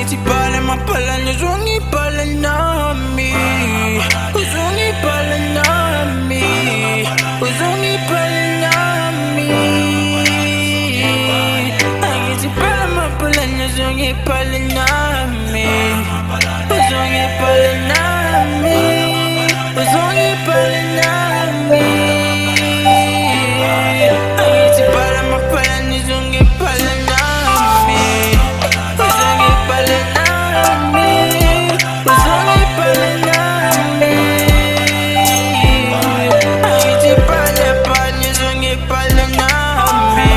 Angithi bhala maphalane uzongibhala nami. Uzongibhala nami. Uzongibhala nami. Angithi bhala maphalane uzongibhala nami. Uzongibhala nami. Uzongibhala nami. Angithi bhala maphalane uzongibhala nami. Uzongibhala nami. Uzongibhala nami. Angithi bhala bhala uzongibhala nami.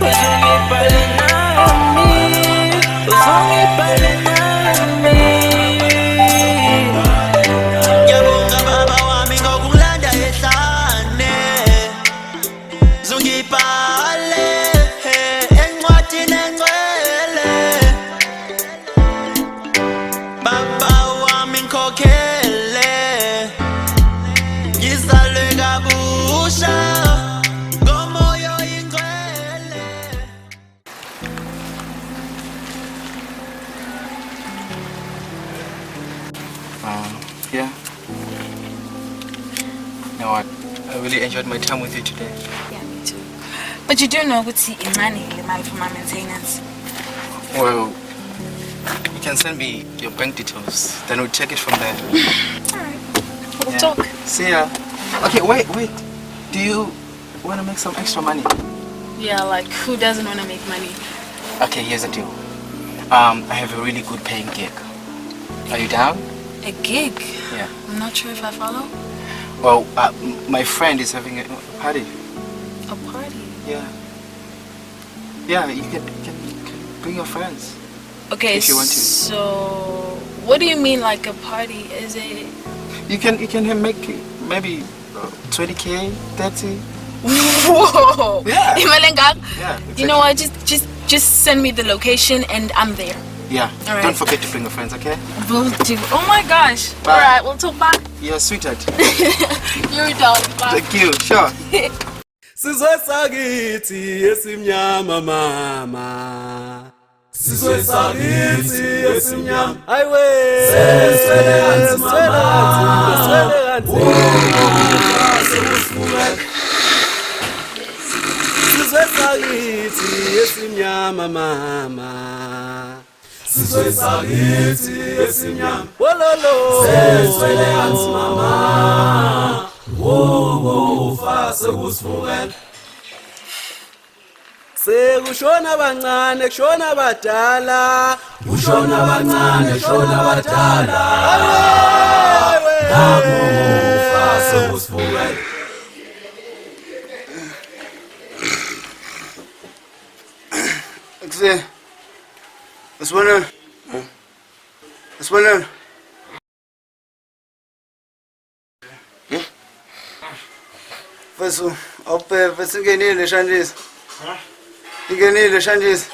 Uzongibhala nami. Uzongibhala nami. Ngiyabonga baba wami ngokulanda ehlane. Zungibhale encwadini engcwele. Baba wami ngikhokhele. Ngizalwe kabusha ngomoya oyingcwele. Yeah. You know what? I really enjoyed my time with you today. Yeah, me too. But you do know what's incani imali for my maintenance. Well, you can send me your bank details. Then we'll check it from there. Alright. We'll Yeah. talk. See ya. Okay, wait. Do you want to make some extra money? Yeah, like who doesn't want to make money? Okay, here's the deal. I have a really good paying gig. Are you down? A gig? Yeah. I'm not sure if I follow. Well, my friend is having a party. A party? Yeah. Yeah, you can bring your friends. Okay, If you want to. so what do you mean like a party? Is it... You can make maybe 20K, 30. Whoa! Yeah. Imali engaka? Yeah. You know what? Just send me the location and I'm there. Yeah. All right. Don't forget to bring your friends, okay? Will do. Oh my gosh. Bye. Alright, we'll talk back. You're a sweetheart. You're done. Bye. Thank you. Sure. Sizwe sakithi esimnyama mama. Sizwe sakithi esimnyama. Hayiwe. Seswele kanti Sizwe sakithi esimnyama mama. Sizwe sakithi esimnyama. Wololo. Seswele kanti mama. Ufa sekusifukela. Sekushona abancane kushona abadala. Kushona abancane kushona abadala. Ufa sekusifukela. Akse. Asibonela. Asibonela. Fesu, fesu ingenile shanjisi. Ingenile shanjisi.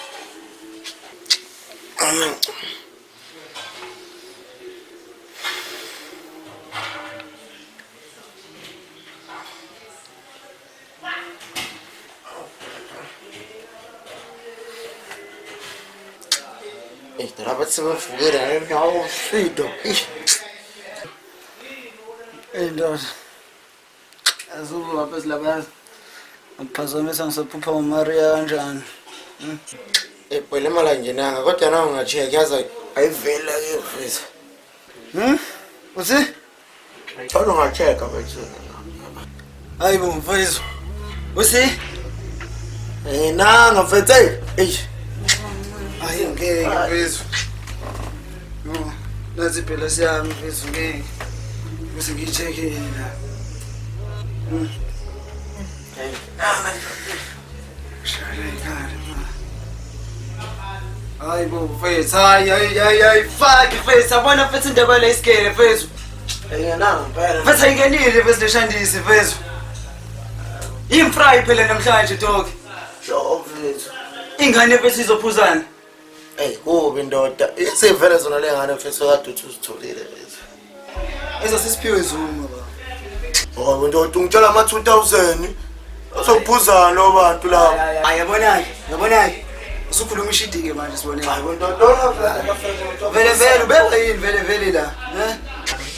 Terapet sebefukela ngawo fido. Ndoda. Azubu lapha silabazi. Ngiphazamisa ngisephupha uMaria kanjani? Phela imali njenanga kodwa nawe ungacheck yaza ayivela ke mfethu. Uthi? Kodwa ungachecka mfethu. Hayibo mfethu. Uthi? Nanga mfethu. Eish. Hayi ngeke mfethu. No, nazi phela siyami mfethu ngeke. Bese ngicheckile la. Shale kare ma. Hayibo mfethu, hayi fuck mfethu, abona mfethu indaba le isikele mfethu. Nanga phela. Mfethu ayingenile mfethu leshandisi mfethu. Imfry phela namhlanje dog. Sho mfethu. Ingane mfethu izophuzana. Kubi ndoda. Isivele zona lengane mfethu kade uthi uzitholile mfethu. Ezasiphiwe Zuma ba. Oh ndoda ungitshela ama 2000. Azophuzana lo bantu labo. Ayabonake, yabonake. Usukhuluma ishidi ke manje sibone. Hayi ndoda Vele ubekwa yini vele la.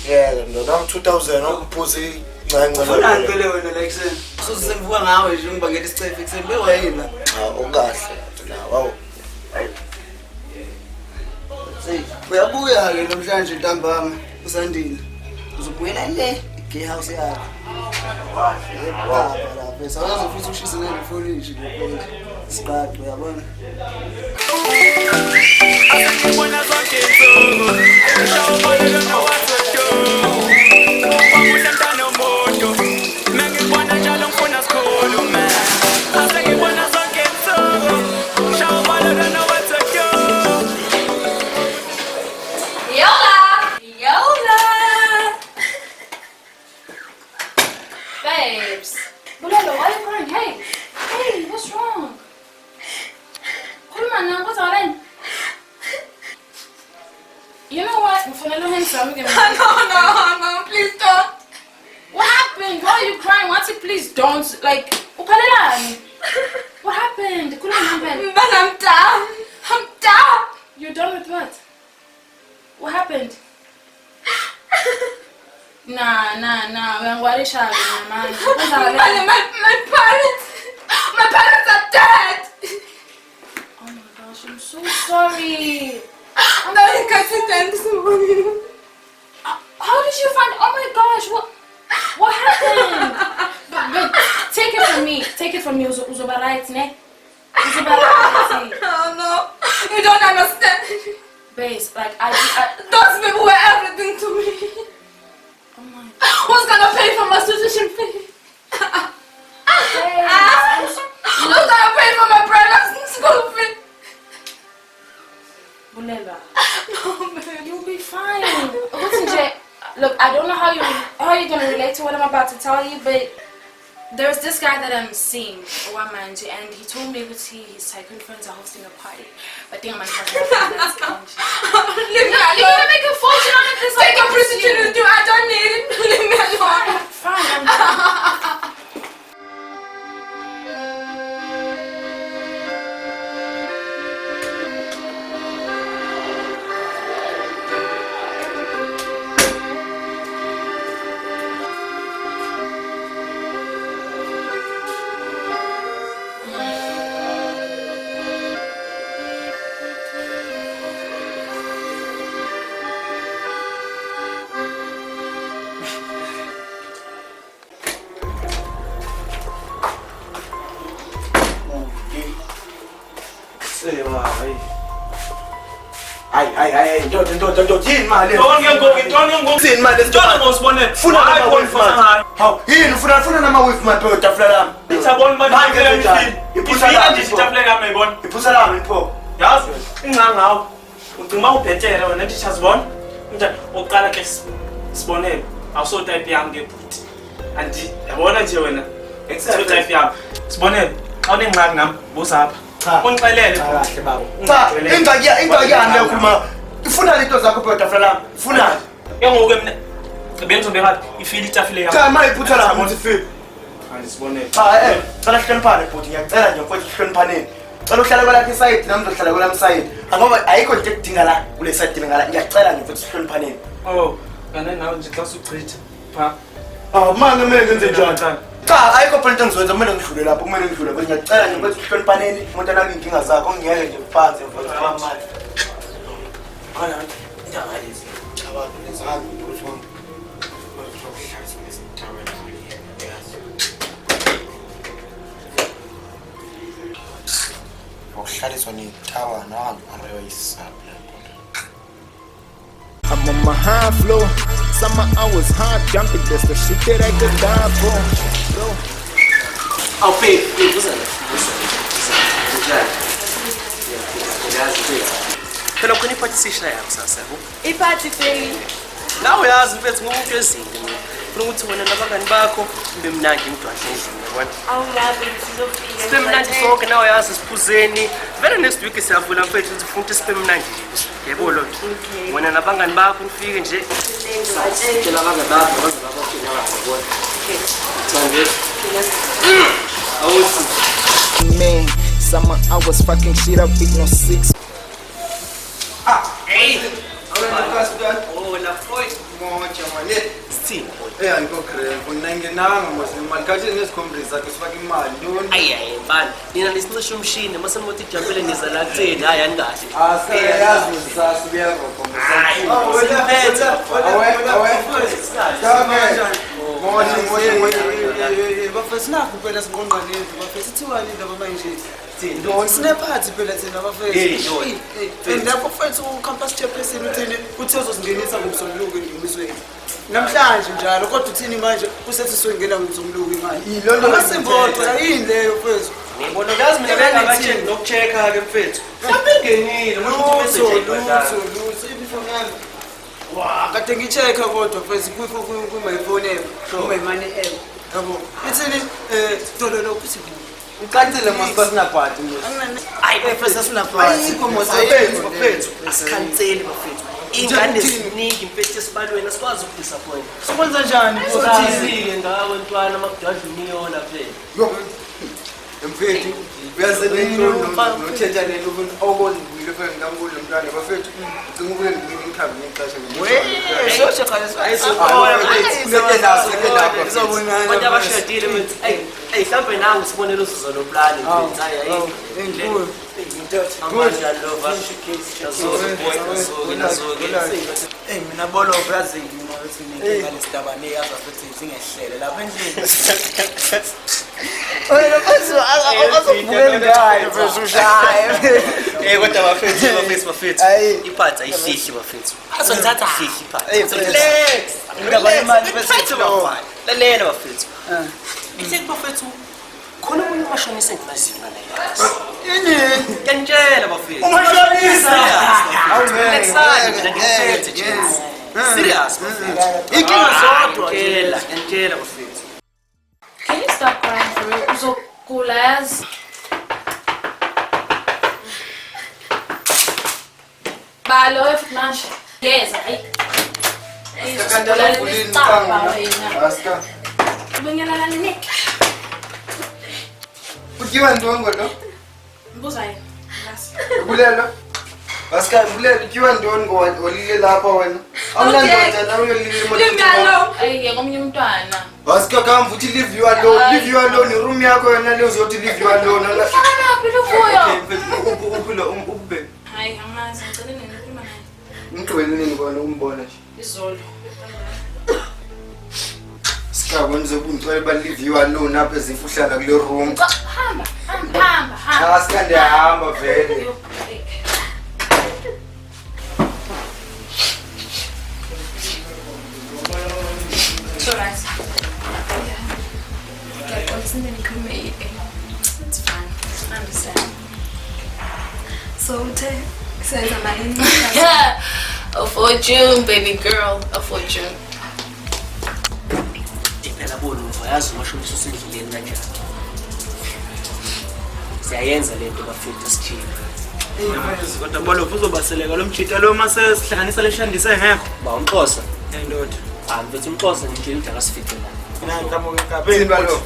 yeah ndoda 2000 ukuphuzi Ufuna ngicele wena la ekseni. Ususemvuka ngawe nje ngibangela isicefe ekseni ubekwa yini la. Ungahle la wow. Uyabuya ke namhlanje ntambama usandile. Uzobuyela le gay house yakho. Wow. Bese awuzofuthi ushise ngefoni nje kuphela. Siqaqo uyabona. Ngibona zonke insuku ngishawubona lona wathotho Wamuhla mntana umuntu Mengibona njalo ngifuna sikhulume Ngibona zonke insuku ngishawubona lona wathotho Yola! Babes! Bulalo, why are you crying? Hey, what's wrong? Come on now, what's all in? You know what? No, please don't. What happened? Why are you crying? Why don't you please don't? Like, ukalelani? What happened? But I'm done. You're done with what? What happened? Nah. We're worried, man. My parents are dead. Oh my gosh, I'm so sorry. How did you find? Oh my gosh, what happened? But take it from me. Uzobarait, ne? No, you don't understand. Base, like those people were everything to me. Oh my God. Who's gonna pay for my tuition fee? Who's gonna pay for my brother's school fee? Bunela. No, man. You'll be fine. Listen, Jay. Look, I don't know how you're gonna relate to what I'm about to tell you, but there's this guy that I'm seeing, Owamanji, and he told me that his tycoon friends are hosting a party. But I think I'm gonna have to leave me alone. You're gonna make a fortune on this. Take a prostitute to do. I don't need it. Leave me alone. Fine, I'm done. Ay, ndoda yini mali? Ngiyini mali lesitona ngosibone. Funa hawu yini ufuna nama with my brother tafula lami. Ngiyabona manje ngiyafika. Iphusa nje itafula lami ngibona. Iphusa lami mpho. Yazi ingangawo. Ucinga ubhethere wena ndithi siyazibona. Nje oqala ke sibonele. Awuso type yami ngebhuti. Andi yabona nje wena. Exactly type yami. Sibonele. Xa unengxaki nami buza apha. Ungixelele kahle babo. Cha, ingxaki yami lekhuluma. Ifuna into zakho phela tafula lami. Ifuna. Yangoku mina bengizobe ngathi ifile itafile yami. Cha, maye iphutha lami ukuthi ifile. Andisibonele. Cha, cela sihloniphane bhuti ngiyacela nje mfowethu sihloniphaneni. Cela uhlale kwalakhe side nami ngizohlala kwelami side. Ngoba ayikho into edinga la kule side edinga la. Ngiyacela nje mfowethu sihloniphaneni. Oh, kana nawe nje xa usuchitha. Pha. Manje kumele ngenze njani? Cha, ayikho phela into engizoyenza kumele ngidlule lapho kumele ngidlule kodwa ngiyacela nje mfowethu sihloniphaneni. Umuntu ananginkinga zakho ngiyeke nje phansi mfowethu manje. Kana indaba lezi. Cha, lezami ukuthi I'm on my high floor. Summer hours hard jumping. That's the shit that I could die for. Bro. Oh, babe, listen. Phela khona iphathi sishaya kusasa yabo. Iphathi pheli. Nawe uyazi mfethu ngomuntu wezinto mina. Ufuna ukuthi wena nabangani bakho mbe mnandi imdwadla endlini yabona. Awungazi sizofika. Sibe mnandi sonke nawe yazi siphuzeni. Vele next week siyavula mfethu ukuthi ufuna ukuthi sibe mnandi. Yebo lo nto. Wena nabangani bakho nifike nje. Sicela abangani bakho bazobafika yabona. Okay. Awuthi Man, Summer hours fucking shit up, big no 6. Hey! Oh, la foi. Moja manje. Sithini? Ngikho grave. Unangenanga mose imali kathi nesikhombisa zakhe sifaka imali. Ntoni? Ayi mfana. Nina nisicisha umshini mase nithi ijambele niza la kutheni hayi anikahle. Asiyazi usasa uyaroko. Hayi. Bafethu nakho phela sinqonqaneni bafethu ithiwani indaba manje Ndoni sinephathi phela thina bafethu lapho mfethu ucampus chairperson uthini uthi uzosingenisa ngomsombuluko endumisweni namhlanje njalo kodwa uthini manje kusethi singena ngomsombuluko imali asimboqo yini leyo mfethu ngibona uyazi mina bengabatsheni nokuchecka ke mfethu mhlawumbe engenile manje uthi lutho ibifoni yami wa kade ngichecka kodwa mfethu ku my phone app my money app yabo ithini dololo kuthi uqancele masibasinakwadi hayi bafethu asinakwadi ayikho bafethu asikhanseli bafethu ingane ziningi mfethu esibalweni asikwazi ukudisappoint sikwenza njani uzazile ngawe ntwana makudadla uniyona phela mfethu uyasebenza notshentsha lento okonile phela ngambulo mntwana bafethu ucinga ukuye ngikini ikhambi ngexesha manje abashadile mfethu hey mhlawumbe nangu sibonele usizo lo plan mfethu hayi mina bolo yazi mina ukuthi ngeke ngalesitaba neyazi futhi singehlele lapha endlini wena manje akazovuka ngayo bese ushaya kodwa bafethu iphatha ayihlihle bafethu azongithatha hlihle iphatha relax indaba yemali bese lalela bafethu ihleki bafethu khona umuntu umashonisa engimaziyo yini ngiyantshela bafethu umashonisa serious inkinga zodwa ngiyantshela bafethu. Can you stop crying for real? Uzogula yazi. Balo efmanje. Yeza hayi. Aska. Bengela la nek. Ukiwa ndongo lo? Mbuza yini? Bulelo. Aska bulelo ukiwa ndongo olile lapha wena. Awulandonda nawe ulile Ngalo. Ayi ngomunye umntwana. Aska kama futhi leave you alone room yakho yona leyo uzothi leave you alone. Fana phela uvuyo. Uphilo ubhe. Hayi amazi ngicela ngikhuluma naye. Ngigcwele nini kona umbona nje. Izolo. Sikabo nizokungicela ba leave you alone apha ezifuhlala kule room. Hamba. Aska ndiyahamba vele. It's fine. I understand. So says I'm in A fortune, baby girl. A fortune. Phela bona uyazi umashonisa usendleleni kanjani. Siyayenza lento bafethu sithini. kodwa bolo uzobaseleka lo mjita lo mase sihlanganisa leshandisa engekho Ba umxhosa. indoda Mfethu umxhosa ngitshela ukuthi akasifice la. Simba lo.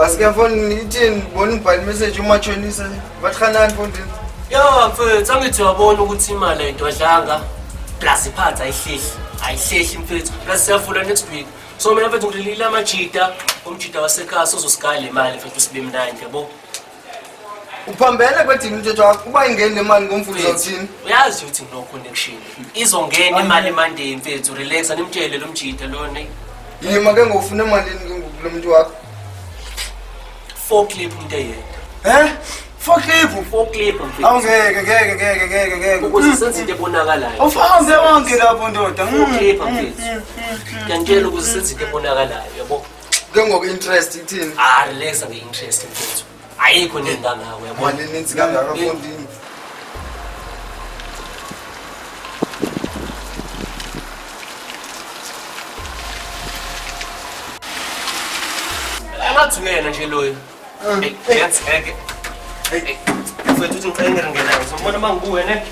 Aska phone ithini bona ubhali message umachonisa bathkanani phone. Yo mfethu angithi uyabona ukuthi imali ayidwadlanga plus iphatha ayihlehle mfethu plus siyavula next week so mina mfethu ngilila amajita umjita wasekhaya uzosikala imali mfethu sibe mnandi yabo Uphambene kwedini umthetho wakho kuba ingene imali ngomfundo zothini. uyazi ukuthi ngino connection izongena imali Monday mfethu relax animtshele lo mjita lona Yima ke ngofuna imali kulomuntu wakho. 4 clip into yedwa 4 clip mfethu awungeke ukuze senze into ebonakalayo ufahambe wonke lapho ndoda 4 clip mfethu ngiyantshela ukuze senze into ebonakalayo yabo ke ngoko interest ithini. relax nge interest mfethu ayikho nendangako yabo Mali ninzi kangaka fondini. Angathi uyena nje loyo ngeke mfethu uthi ngicela ngingena ngizobona mangibuye ne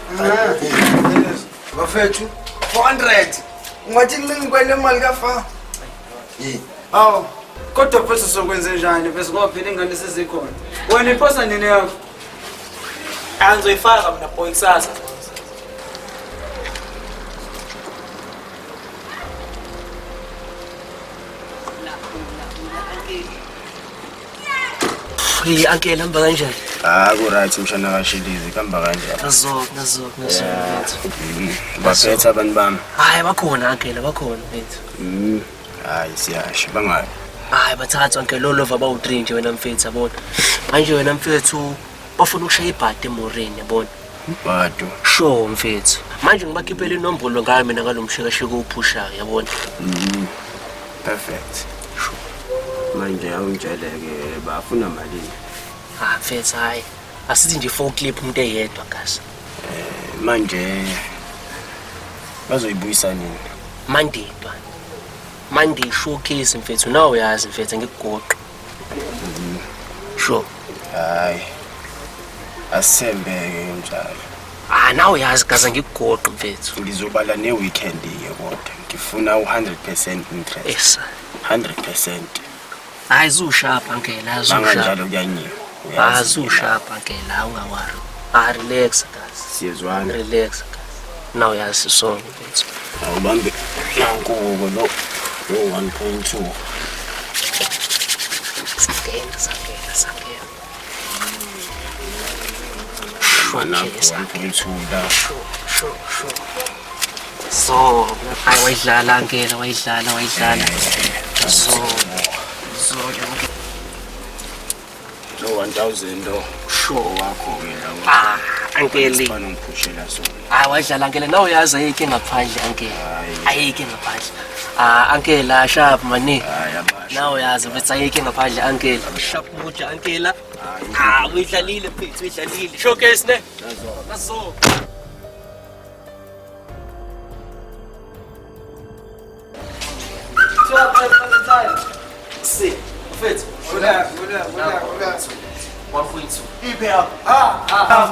Bafethu 400. Ungathi ngikwele imali kafa. Awu Kodwa futhi sokwenze njani bese ngoba phela ingane sezikhona. Wena iphosa nini yakho? Angizoyifaka mina boy kusasa. Hey uncle hamba kanjani? Ku right mshana kaShilizi kuhamba kanjani? Nazok. Baphethe abantu bami. Hayi bakhona uncle bakhona mfethu. Hayi siyasho bangayi. Hayi bathatha uncle lolova bawu3 nje wena mfethu yabona. Manje wena mfethu bafuna ukushaya ibhadi emoreni yabona. Bado. Sure mfethu. Manje ngibakhiphela inombolo ngayo mina ngalomshekasheko uphushayo yabona. Perfect. Manje awungitsheleke bafuna malini? Mfethu hayi. Asithi nje for clip umuntu eyedwa gasa. Manje bazoyibuyisa nini? Monday showcase mfethu nawe uyazi mfethu ngikugoqa. Sure. Hayi. Asembeke njalo. Nawe uyazi gaza ngikugoqa mfethu. Ngizobala neweekend kodwa ngifuna u100% interest. Yes. 100%. Hayi zushap uncle, azushap. Manganjalo kuyanyiwa. Azushap uncle, ungawari. Relax guys. Siyezwana. Relax guys. Now uyazi song mfethu. Awubambe nankuko lo 1.2. Sakela. Mana 1.2 la. Sure. So, hayi wayidlala uncle, wayidlala. So 1000 lo. Sure wakho ke la. Uncle. Bana ngiphushela sona. Hayi wayidlala uncle, nawe uyazi ayike ngaphandle uncle. Ayike ngaphandle. Uncle sharp mani. Hayi abasha. Nawe uyazi bese ayike ngaphandle uncle. Sharp muja uncle. Uyidlalile mfethu, uyidlalile. Showcase ne? Nazo. See, mfethu. Ula. 1.2. Ipe up.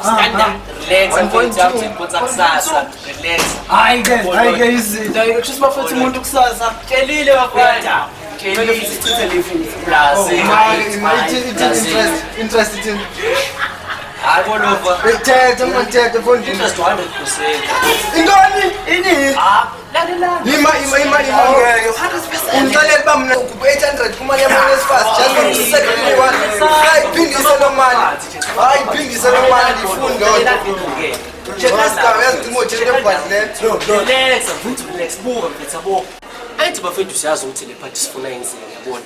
Standard. Relax mfethu, kusasa kusasa. Relax. Hayi ke izinto. Ayikuthi bafethu umuntu kusasa. Kelile bafana. Kelile isichithe lefuthi. Plus. Interest in. Hayi bolova. Thethe mfondini. Interest 100%. Intoni? Ini? Lalela. Ima ngeke. 100%. Ungicalela ba mina 800 kumali yamanje fast. Just second one. Hayi phindise lo mali ifundo. Relax mfethu, relax. Buka mfethu buka. Ayithi bafethu siyazi ukuthi le party sifuna yenzeni yabona.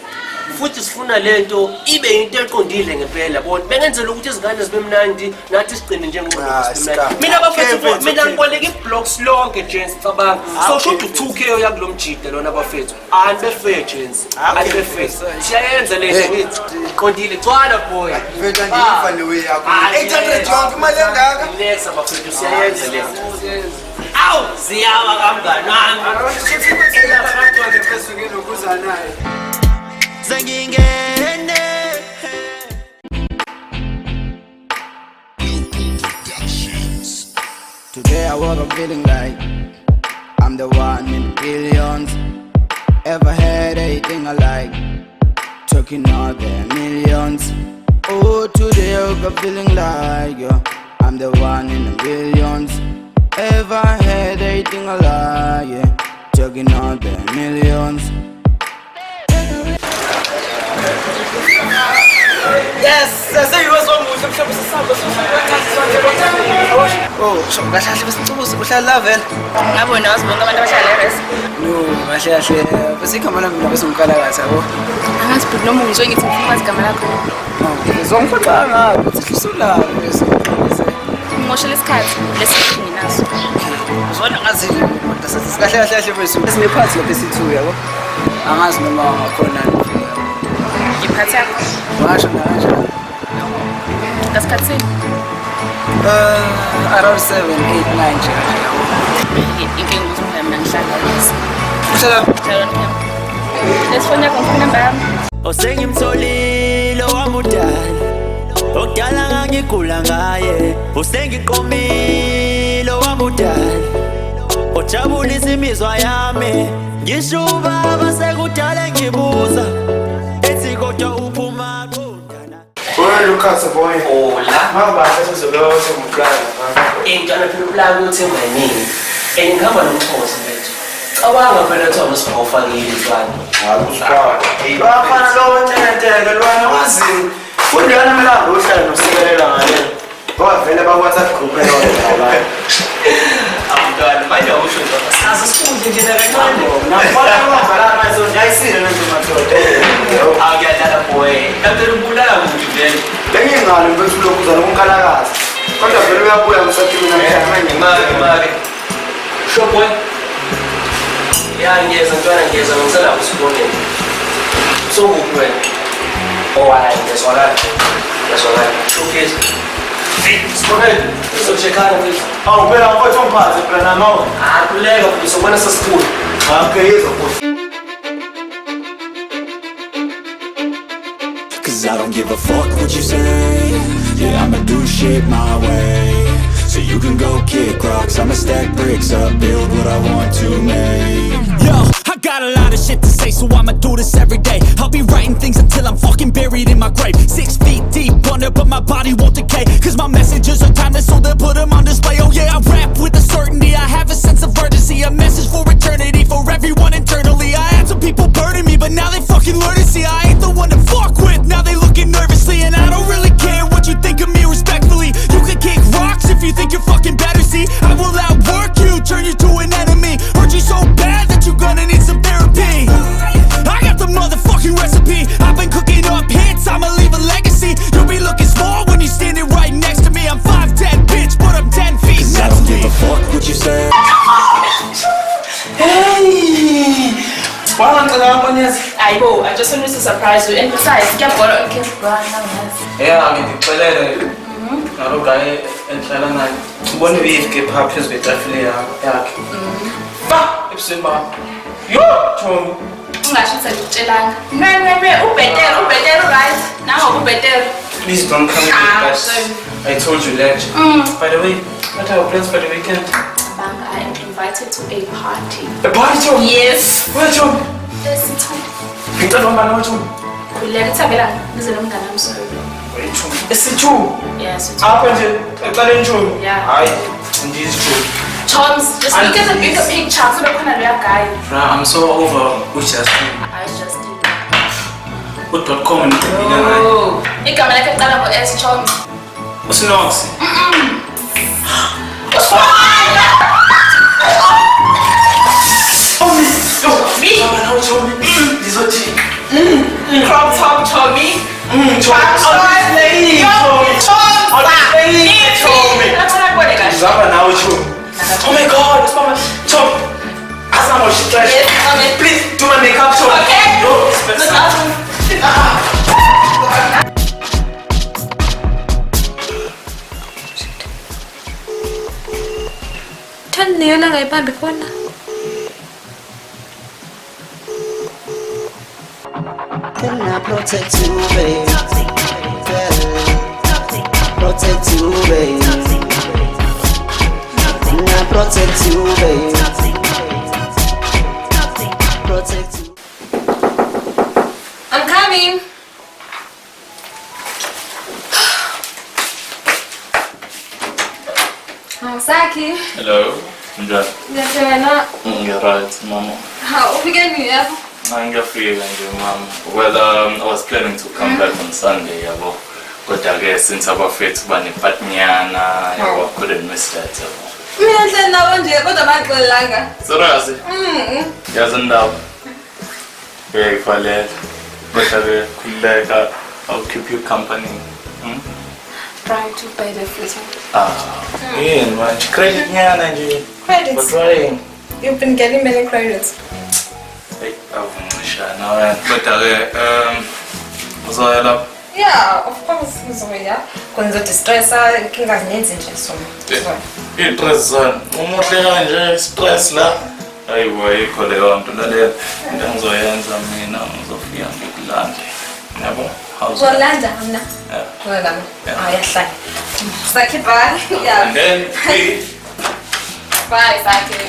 Futhi sifuna lento ibe into eqondile ngempela yabona. Bengenzela ukuthi izingane zibe mnandi nathi siqine njengomqondo sibe mnandi. Mina bafethu mina ngiboleka iblocks lonke nje sicabanga. So shothi 2k yakulomjida lona bafethu. Anibe fair Jens. Anibe fair. Siyayenza lento wethu. Qondile gcwala boy. Mfethu angiyifa le way yakho. 800 yonke imali engaka. Relax bafethu siyayenza lento. Awu ziyawa kamngani wami. Zengingene. Today I woke up feeling like I'm the one in billions. Ever had anything I like? Talking all the millions. Oh, today I woke up feeling like I'm the one in the billions. Ever had anything I like? Yeah, talking all the millions. Yes, say you was on with some sisabo Oh, so kahle besicubuza kuhlala la vela. Ngabona wasibonke abantu abashaya la rest. No, kahle bese igama lami mina bese ngikala kathi yabo. Angazi but noma ngizwe ngithi ngifuna igama lakho. Ngizongifaka ngapha ukuthi hlusula bese. Ngimoshela isikhathi lesi nginaso. Uzona ngazi kodwa kahle bese. Esinephathi lapha esithu yabo. Angazi noma ngakhona ngiphatha yakho. Washo kanjani? Ngasikhathi around 7, 8, 9 nje. inkinga ukuthi mina ngihlala lesi. Uhlala Lesifoni yakho ngifuna namba yami. Usengimtholile wamudala okudala ngangigula ngaye usengiqomile wamudala ojabulisa imizwa yami ngisho ubaba sekudala ngibuza ukhatha boy. Oh la. Mama sezobewa semplana. Ingane phela uplani uthi mayiningi. Engihamba nomxhosa manje. Awanga phela Thomas bawufakile ifani. Bafana lo ntenteke lwana wazini. Kundiyana mlando ohlala nosekelela ngale. Bavele ba WhatsApp group yona la. Amntwana manje awusho nje sazi sifunde nje kancane. Nafana ngabhala manje ngiyayisile nje madoda. Akuyadala boy. Kanti ubulala umuntu vele. Bengingalo mfethu lokhu uzana kunkalakazi. Kodwa vele uyabuya ngisathi mina manje manje. Sho boy. Ngiyeza ntwana ngiyeza ngisela usiboneni. So wena. Oh hayi ngeswala. Showcase. Siboneni. Uzocheckana please. Awu phela mfethu ongiphathe phela namawo. Kuleka uzobona sesikhulu. Okay, yezwa. Cause I don't give a fuck what you say. Yeah, I'ma do shit my way. So you can go kick rocks, I'ma stack bricks up, build what I want to make. Yo, I got a lot of shit to say, so I'ma do this every day. I'll be writing things until I'm fucking buried in my grave. 6 feet deep under, but my body won't decay. Cause my messages are timeless, so they'll put them on display. Oh yeah, I rap with a certainty, I have a sense of urgency. A message for eternity, for everyone internally. I had some people burning me, but now they fucking learn to see I ain't the one to fuck with. Now they looking nervously, and I don't really care what you think of me respectfully. You can kick rocks if you think you're fucking better, see. I will outwork you, turn you to an enemy. Hurt you so bad that you're gonna need some therapy. I got the motherfucking recipe. I've been cooking up hits, I'ma leave a legacy. You'll be looking small when you're standing right next to me. I'm 5'10", bitch, but I'm 10 feet next to me. Cause I don't give a fuck what you say. Hey! I just wanted to surprise you. And besides, get bought on Kiss Brown now. Yeah, ngidiphelele. Nalo guy enhlala naye. Ubone uyifike pha phezulu kwetafule yakhe. Ebusweni bakho. Yo, Tommy. Ungasho sekutshelanga. No, ubhetele right. Now ubhetele. Please don't come here, guys. I told you that. By the way, what are your plans for the weekend? Banga, I am invited to a party. A party, Tommy? Yes. Where, Tommy? Yes, Tommy. Ngicela umbani waThumi. Khuleka uthabela ngizele umngane wami so. WeThumi. Isithumi. Yes, Apha nje eqaleni Thumi. Yeah. Hayi, ndizithumi. Toms, just look at the bigger picture. So the corner there guy. I'm so over with Justin. I just did. .com and Oh. Igama lakhe liqala ngo S Toms. Usinox. Crop top Tommy. Oh my God, it's Mama. Tom, ask how much she tries. Please do my makeup, Tom. Okay. No, it's Thân nếu là ngày bạn được con à? Can I protect you, babe? Protect you, babe. Can I protect you, babe? Protect you. I'm coming. Saki. Hello, Njani? Ngiyabona. You're right, Mama. How ufike nini? Ngiyafika nje, Mama. Well, I was planning to come back on Sunday, yabo. Kodwa-ke since abafethu banepatnyana, yabo, I couldn't miss that, yabo. Mina nhle nawo nje kodwa maxelanga. Seriously? Yazi indaba. Ngiyayikwalela. Kodwa-ke khululeka, I'll keep you company. Trying to pay the future. Yeah, man. Credit nyana nje. Credits. But trying. You've been getting many credits. Hey, awungishana wena. Kodwa-ke uzoya lapho? Yeah, of course ngizoya. Kwenza distressa inkinga zininzi nje so. I-stress zona. Umuhle kanje stress la. Hayibo ayikho leyo nto lalela. Into engizoyenza mina ngizofika ngikulande. Yabo? Uzolanda mina. Wena ayahlala. Saki bye. Yeah. And then Bye Saki.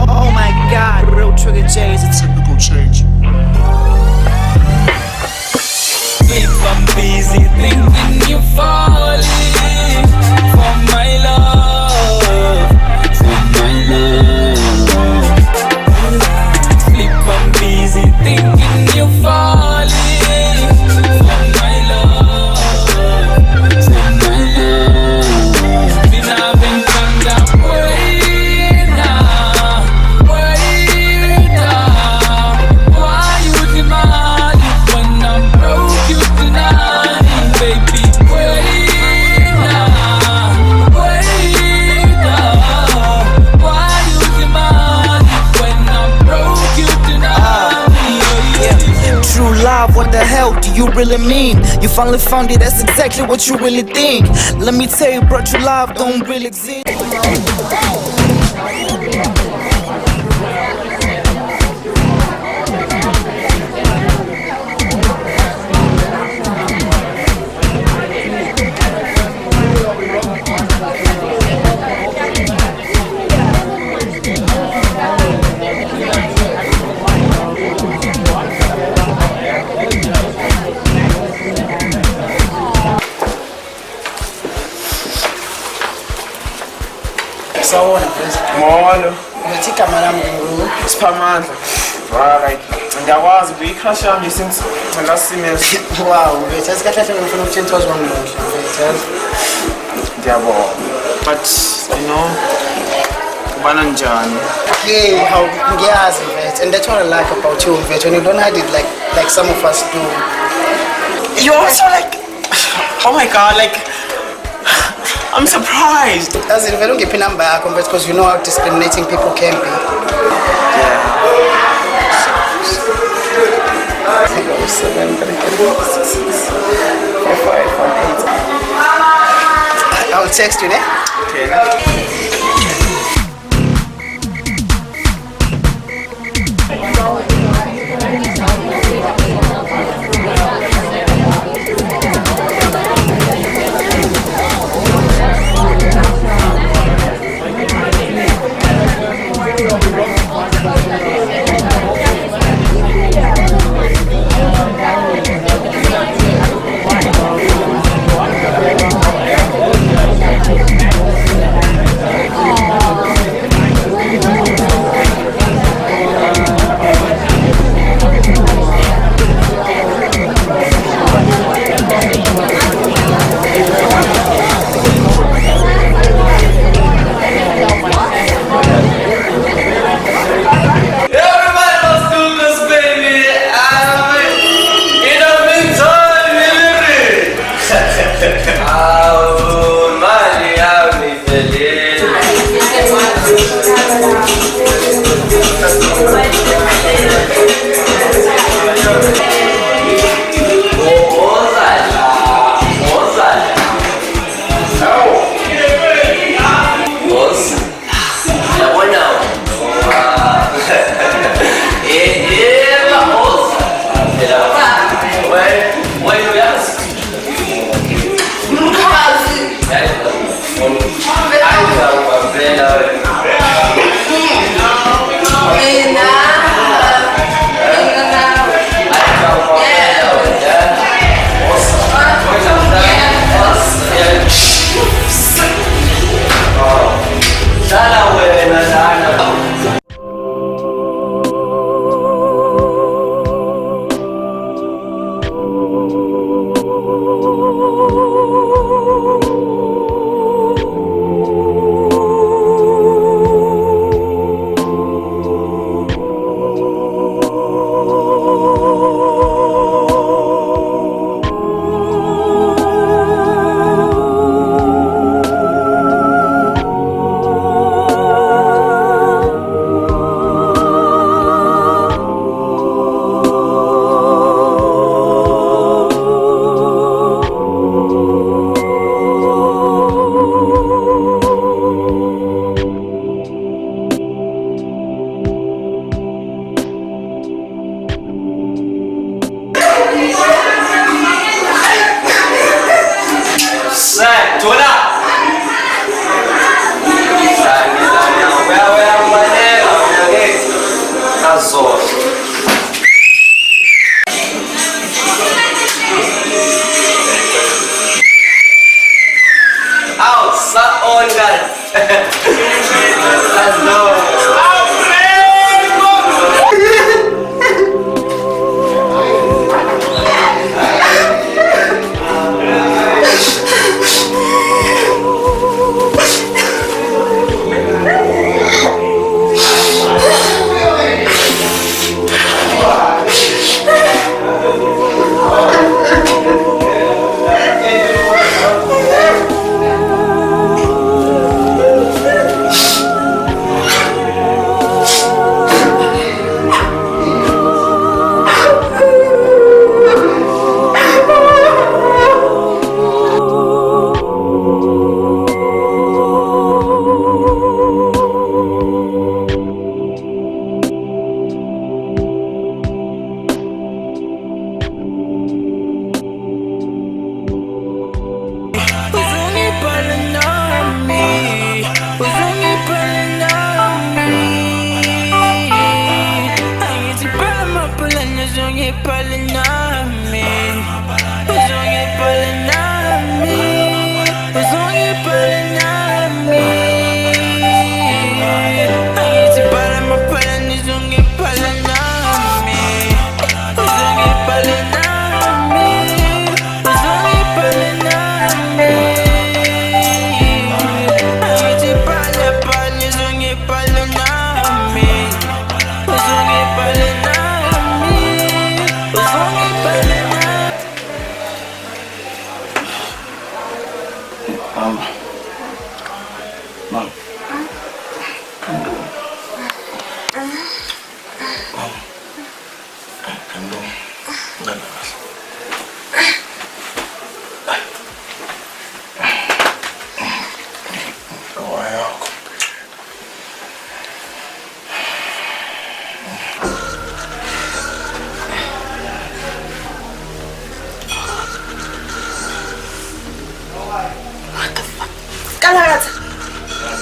Oh my God, real Trigger J is a typical change. If I'm busy thinking you're falling for my love, for my love. Sleep, I'm busy thinking you're falling for my love, for my love. Been having contact with why you demand it when I'm broke you tonight, baby? Wait now, why you demand it when I'm broke you tonight? True love, what the hell do you really mean? You finally found it, that's exactly what you really think. Let me tell you, bro, true love don't really exist. Sawona mfethu. Molo. Ngithi igama lami nguru. Siphamandla. Right. Ngiyakwazi ukuyicrush yami since last semester. Wow, mfethu asikahle hle ngifuna ukutshentsha wami mfethu. Ngiyabonga. But you know, kubana njani? Okay, how ngiyazi mfethu, and that's what I like about you mfethu. When you don't hide it like some of us do. You also like, oh my God, like, I'm surprised. As in, vele ungiphi number yakho mfethu, because you know how discriminating people can be. I'll text you, ne? Okay. Thola. Azor. Out, sa on guys. Azor.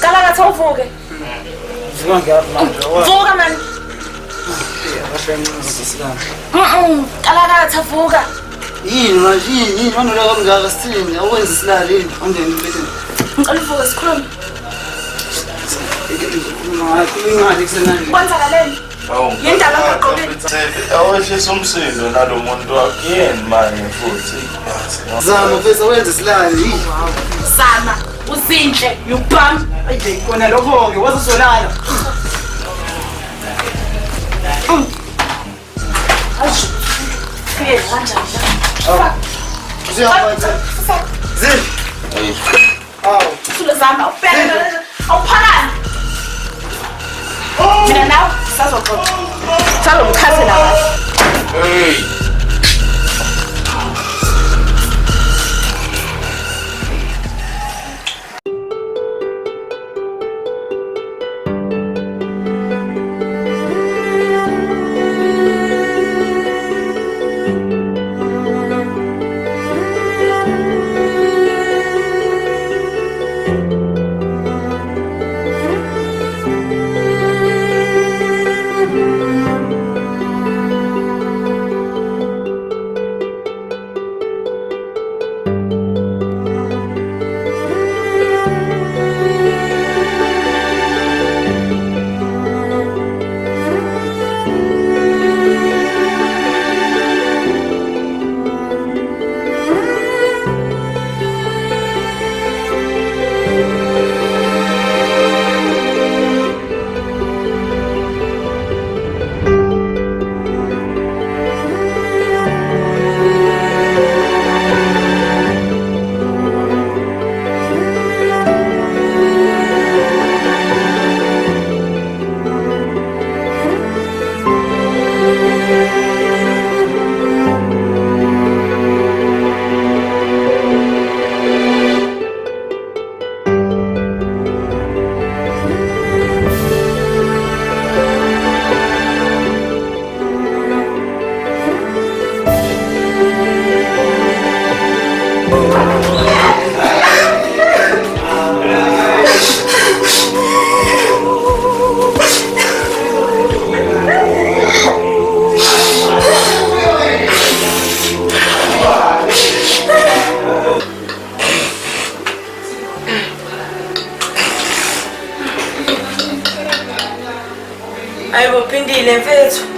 Kalakatha uvuke. Vuka man. Kalakatha vuka. Yini manje yini wanola kamngaka sithini awukwenza isilali yini ongeni bethini. Ngicela uvuke sikhulume. Ngingadi kusenani. Kwenzakaleni? Yindaba ngaqokeni. Awehlisa umsindo nalo muntu wakuyeni manje futhi. Zama bese wenza isilali. Sama uzinhle yubham. Ayi kona lokho ke wazizolala. Asho. Fike kanjani? Ziyaphatha. Zin. Awu. Sulazama ubheke awuphakani. Mina nawe sazoxoxa. Salo mkhaze la kahle. Hey.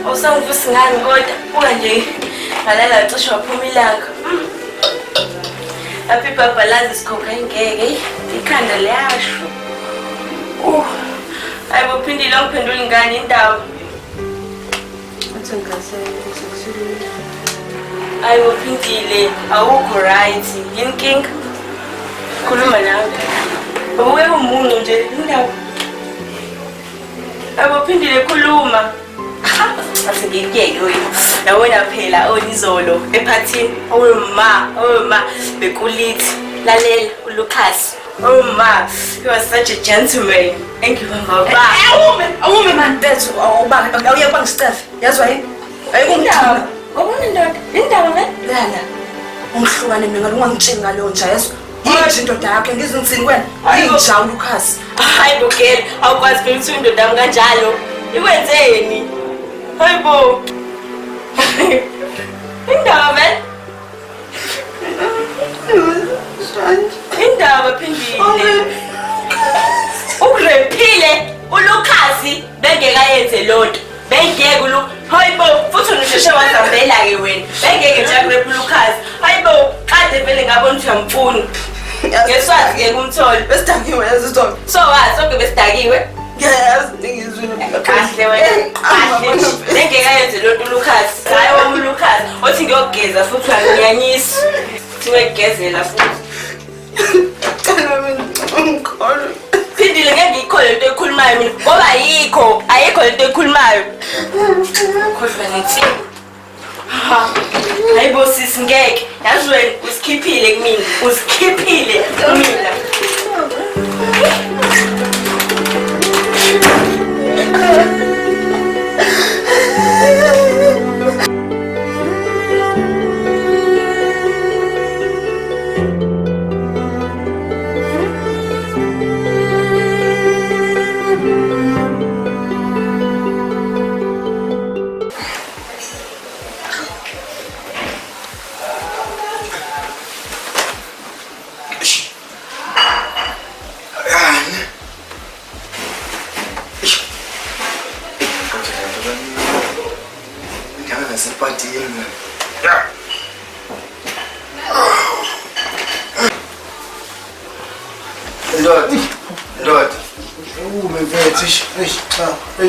Awusangivusi ngani kodwa buka nje ngalala cishe waphuma ilanga. Happy Papa lazi sikhokha ingeke ikhanda liyasho. Ayibophindile ngiphendula ingane indaba. Ayibophindile awukho right yinkinga. Khuluma nawe. Uwe umuntu nje indaba. Ayibophindile khuluma. Asingiyeke wena. Yabona phela onizolo ephathini oma bekulithi lalela uLucas. Oh ma, you are such a gentleman. Thank you mama. Awume man bethu awuba awuyabanga stuff. Yazwa yini? Ayikundaba. Wabona ndoda? Indaba ne? Lala. Ungihlukane mina ngingangitsheli ngalo nje yazwa. Yithi indoda yakhe ngizingitsini wena. Ayinja uLucas. Hayi bokela, awukwazi phela ukuthi indoda yami kanjalo. Ikwenzeni? Hayibo. Indaba man. Indaba phindile. Urephile uLucas bengeke ayenze lonto. Bengeke hayibo futhi unisheshe wazambela ke wena. Bengeke nje kurepha uLucas. Hayibo kade vele ngabona ukuthi uyamfuna. Ngeswazi ke kumtholo besidakiwe yazizona. So wathi sonke besidakiwe. Yes, ngizwile kahle wena. Kahle. Bengeke ayenze lonto uLucas. Hayi wami uLucas othi ngiyogeza futhi uyanyanyisa. Ngiyogezela futhi. Phindile ngeke ngikhole into ekhulumayo mina ngoba ayikho into ekhulumayo. Khohlwa ngithi. Hayibo sisi ngeke yazi wena usikhiphile kumina usikhiphile kumina.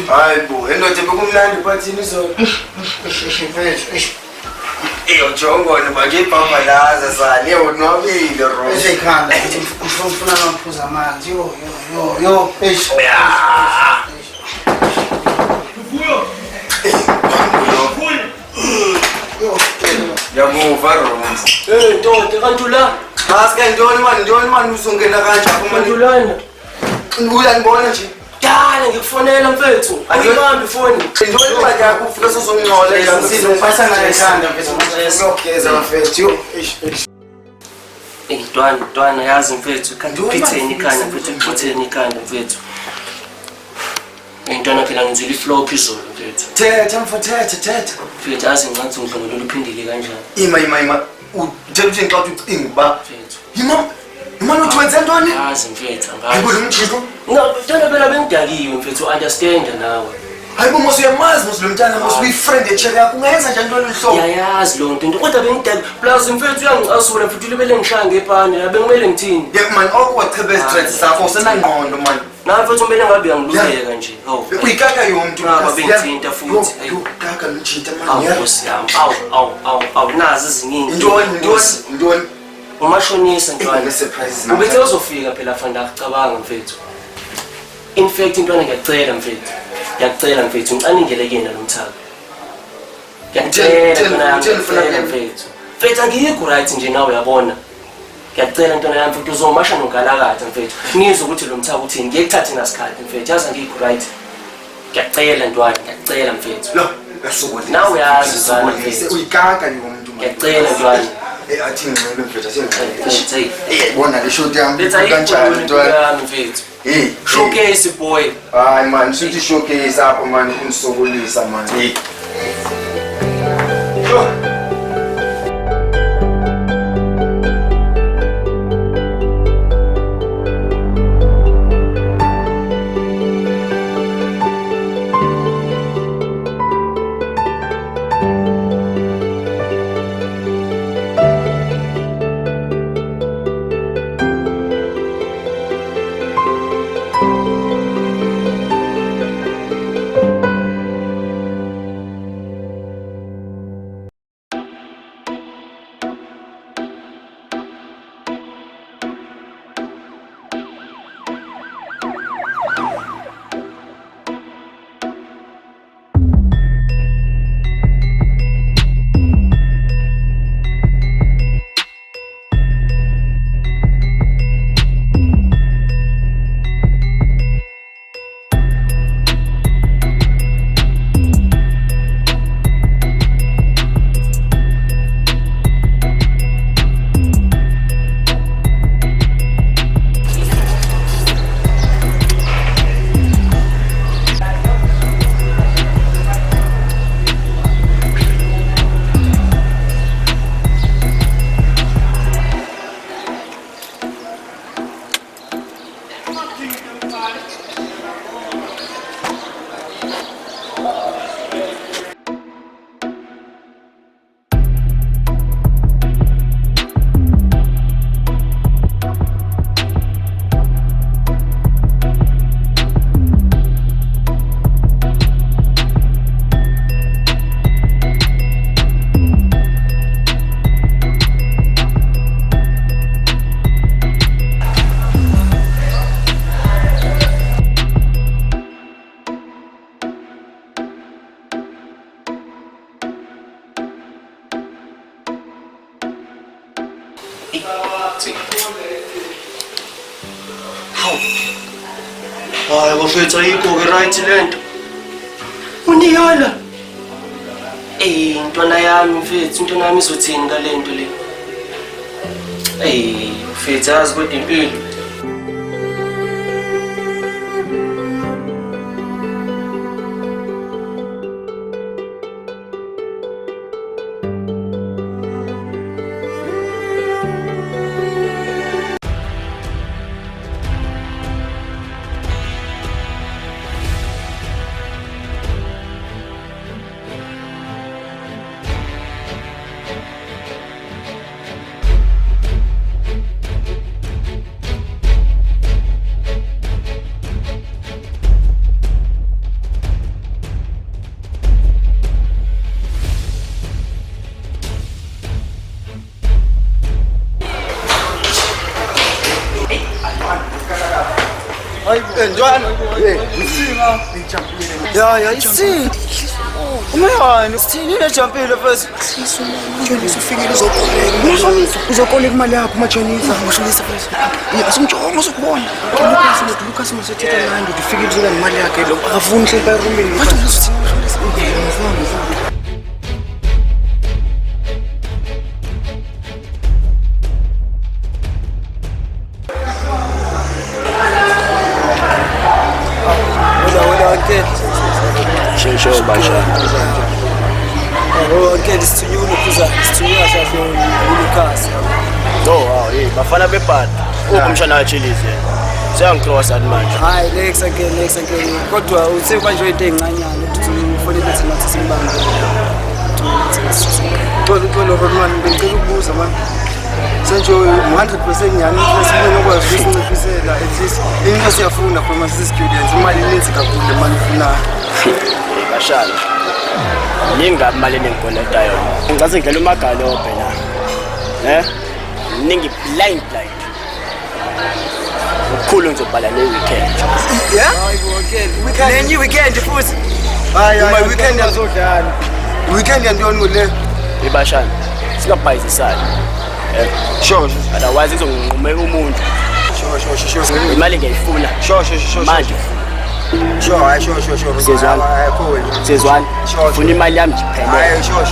Hayibo, endoda bekumnandi phathini so. Jongona manje ibhabhalaza sani yonwabile ro. Esekhanda ngifuna ngaphuza amanzi. Yo. Yamuva ro. Ndoda kanti la. Asike ndoni mani uzongena kanjani Mandulana. Uyangibona nje. Dala ngikufonela mfethu. Angibambi ifoni. Ndoni manje akufika sozongcola nje Sizophatha naye ekhanda mfethu. Ngiyogeza mfethu. Ntwana yazi mfethu kanti uphitheni ikhanda mfethu uphitheni ikhanda mfethu. Ntwana phela ngizwile iflow phezulu mfethu. Thetha mfethu. Mfethu yazi ngicathi ngidlongolo luphindile kanjani. Ima. Uthemba ukuthi ngixoxa ucinga ba. Mfethu. Imani uthi wenza ntoni? Yazi mfethu angazi. Hayibo umjiko. No, ntwana phela bengidakiwe mfethu understand nawe. Hayibo mose uyamazi mose lo mntana mose uyifriend echeke yakho ungayenza njani ntoni lihlobo? Yayazi lo nto kodwa bengidaki plus mfethu uyangiasula futhi libele ngishaya ngepane la bengimele ngithini. Yek man okwachebe stress sakho usenangqondo man. Na mfethu kumele ngabe uyangiluleka nje. Hawu. Uyikaka yomuntu ngaba bengithinta futhi. Kaka ngithinta man. Awu Nkosi yami. Awu nazi iziningi. Intoni? Umashonisa ntwana. Surprise. Ubethe uzofika phela fanda acabanga mfethu. In fact intwana ngiyacela mfethu. Ngiyacela mfethu ngicaningele kena lo mthaka. Ngiyacela mfethu. Mfethu angikho right nje nawe uyabona. Ngiyacela ntwana yami mfethu uzomasha nogalakatha mfethu. Ngizwe ukuthi lo mthaka uthini ngiyekuthathe nasikhathi mfethu. Yazi angikho right. Ngiyacela ntwana, ngiyacela mfethu. Lo, ngasukuthi. Nawe yazi zana mfethu. Uyikaka yomuntu man. Ngiyacela ntwana. Athi ngicela mfethu asengicela. Mfethu. Bona le shot yami kanjani ntwana mfethu. Showcase boy. Hayi man, sithi showcase apho man unisokolisa man. Hayi bafethu ayikho-ke right le nto. Uniyala. Intwana yami mfethu, intwana yami izothini ngale nto le? Mfethu yazi kodwa impilo. Ntwana ya isini umeyani sithini nejampile first Jonisa ufikile uzokoleka imali yakho umajonisa ushonisa first asimjongo sokubona Lucas masethetha naye ufikile uzola imali yakhe lo akafuni hle bayirumini manje Sure, Basha. Okay, this to you, Lukuza. This to you, Lucas. Oh, hey, bafana bebhana. Umshana wachilize. Siyangicross manje. Hayi, next again. Kodwa uthe kanje into enqanyana ukuthi ufone ukuthi nathi simbambe. Tolo Rodman, ngicela ukubuza man. Senje 100% nyani sibone ukwazi ukunciphisela at least into siyafuna from as students imali ininzi kakhulu imali ifunayo. Bashala. Ningabi imali enenkoleta yona. Ngicela ngidlela umagalobhe la. Ningi blind. Ukhulu ngizobhala le weekend. Yeah? Weekend. Nenye weekend futhi. Hayi, my weekend yazodlala. Weekend yantoni ngole? Ibashana. Singabhayizisana. Sure. Otherwise izonqumeka umuntu. Sure. Imali ngiyifuna. Sure. Manje. Sure. Sezwana. Ufuna imali yami ngiphele. Hayi, sure.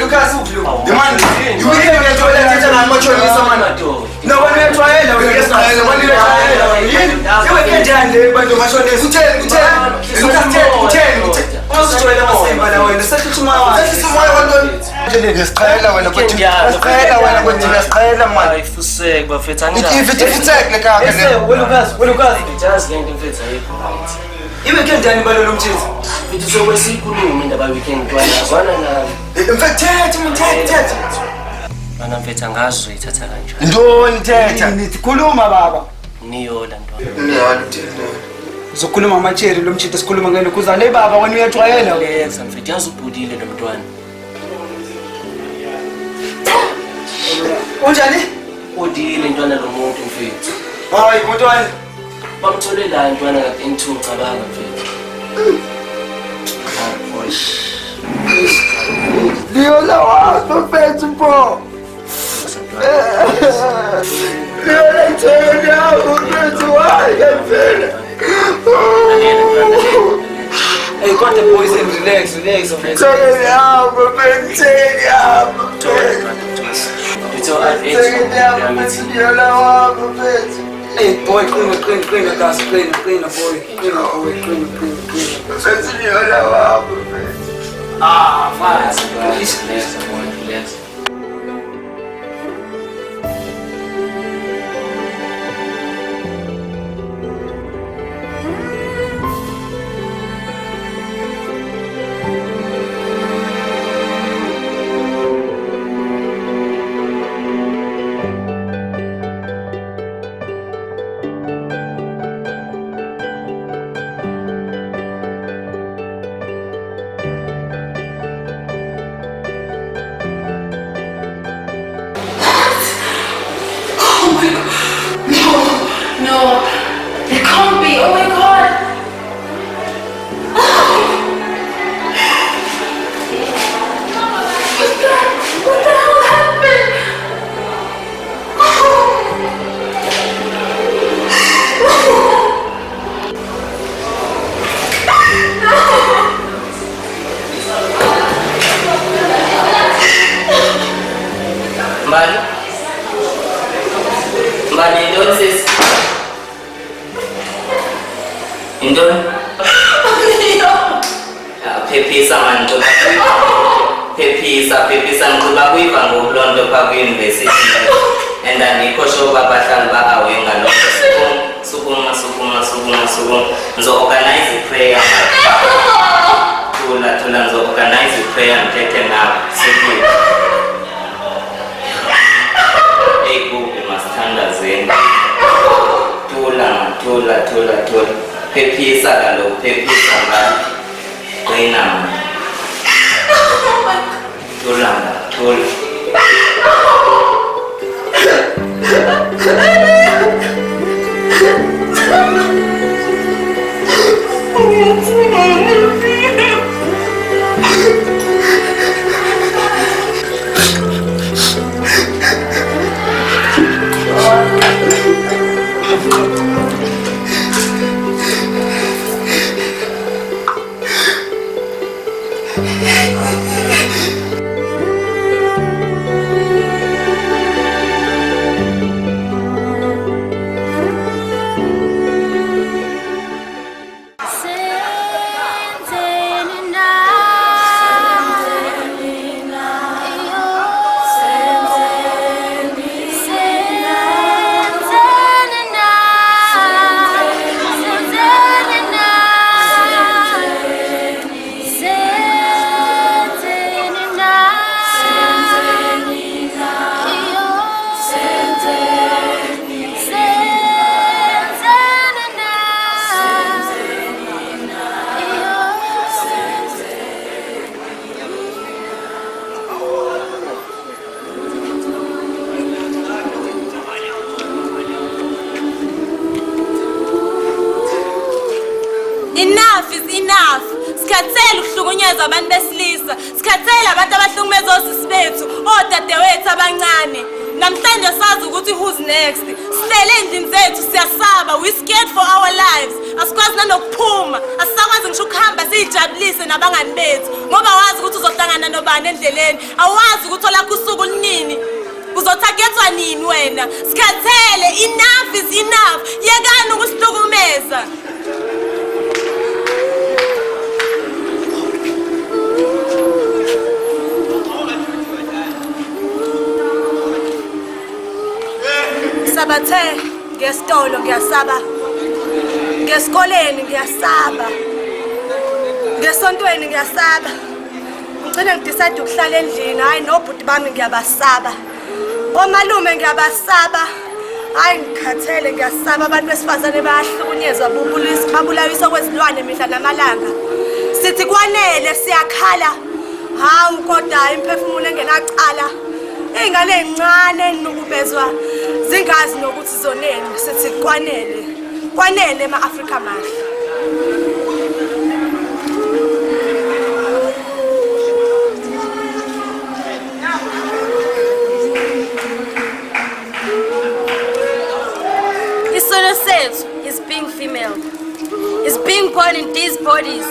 Lucas uphi lo? The man. You will get to that and much on this man. No one will try it. We just try it. One will try it. You will get down there but much on this. Tell. Also try the same man when such tomorrow. Such tomorrow one. Ngesicela wena kuthi ngesicela man. Ayifuseke bafethu angila. Ifithe lekaka le. Lucas. Just ngento mfethu ayikho. Iweekend yani balo lo mthithi. Mfethu sokwesikhuluma indaba weekend kwanazwana na. Mfethu. Mana mfethu angazi uyithatha kanjani. Ntoni thetha? Nikhuluma baba. Niyola ntwana. Niyola thetha. Uzokhuluma amacheri lo mthithi sikhuluma ngene kuzale baba wena uyajwayela. Yes, mfethu yazi ubhudile lo mntwana. Unjani? Udile ntwana lo muntu mfethu. Hayi mntwana. Bamthole la ntwana kade ngicabanga mfethu. Leola was perfect bro. Leola tell you why I feel. Hey, got the boys in relax. Tell you perfect. Hey boy, clean guys, clean boy. Ah, fast. Let's. No, it can't be. Oh my god. What the hell happened? Mbali, don't sis. Indon? Phephisa manto. Phephisa ngikuba kuyiva ngokulondo pha ku-university. And ngikho babahlali bakawe ngalokho. Sukuma. Ngizo-organize i-prayer. Thula, ngizo-organize i-prayer ngithethe nabo. Sikuyi. Ey'kubi masithandazeni. Thula. Phephisa kaloku, phephisa ngalo. Qina mama. Thula. Enough. Sikhathele ukuhlukunyezwa abantu besilisa. Sikhathele abantu abahlukumeza osisi bethu, odadewethu abancane. Namhlanje sazi ukuthi who's next. Sihlele endlini zethu siyasaba. We scared for our lives. Asikwazi nanokuphuma. Asisakwazi ngisho ukuhamba siyijabulise nabangani bethu. Ngoba wazi ukuthi uzohlangana nobani endleleni. Awazi ukuthi olakho usuku lunini. Uzothagethwa nini wena? Sikhathele. Enough is enough. Yekani ukusihlukumeza. Sabathe ngesitolo ngiyasaba, ngesikoleni ngiyasaba, ngesontweni ngiyasaba. Ngicela ngidecide ukuhlala endlini, hayi nobhuti bami ngiyabasaba. Omalume ngiyabasaba. Hayi ngikhathele ngiyasaba abantu besifazane bayahlukunyezwa babulawiswa kwezilwane mihla namalanga. Sithi kwanele siyakhala. Hawu kodwa imphefumulo engenacala. Ingane encane enokubezwa zingazi nokuthi zoneni sithi kwanele ema-Afrika mahle. Isono sethu is being female, is being born in these bodies,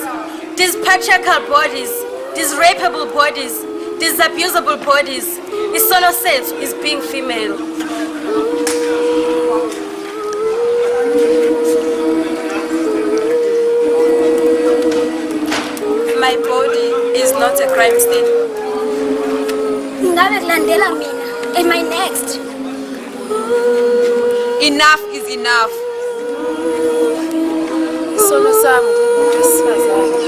these patriarchal bodies, these rapeable bodies, these abusable bodies. Isono sethu is being female. My body is not a crime scene. Ngabe kulandela mina. Am I next? Enough is enough. Isono sami ngesifazane.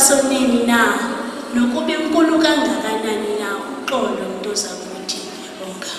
Sonini na nokuba inkulu kangakanani na uxolo ntozakuthi bonga.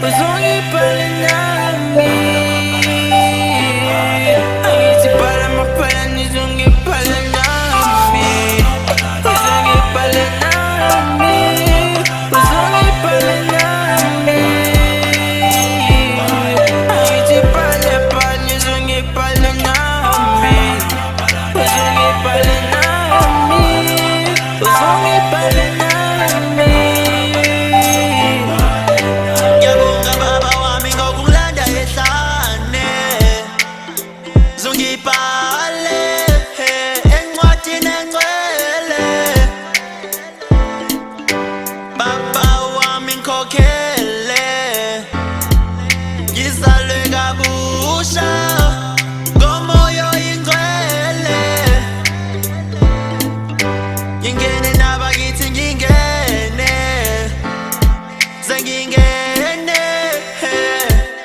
Uzongi ngisalwe kabusha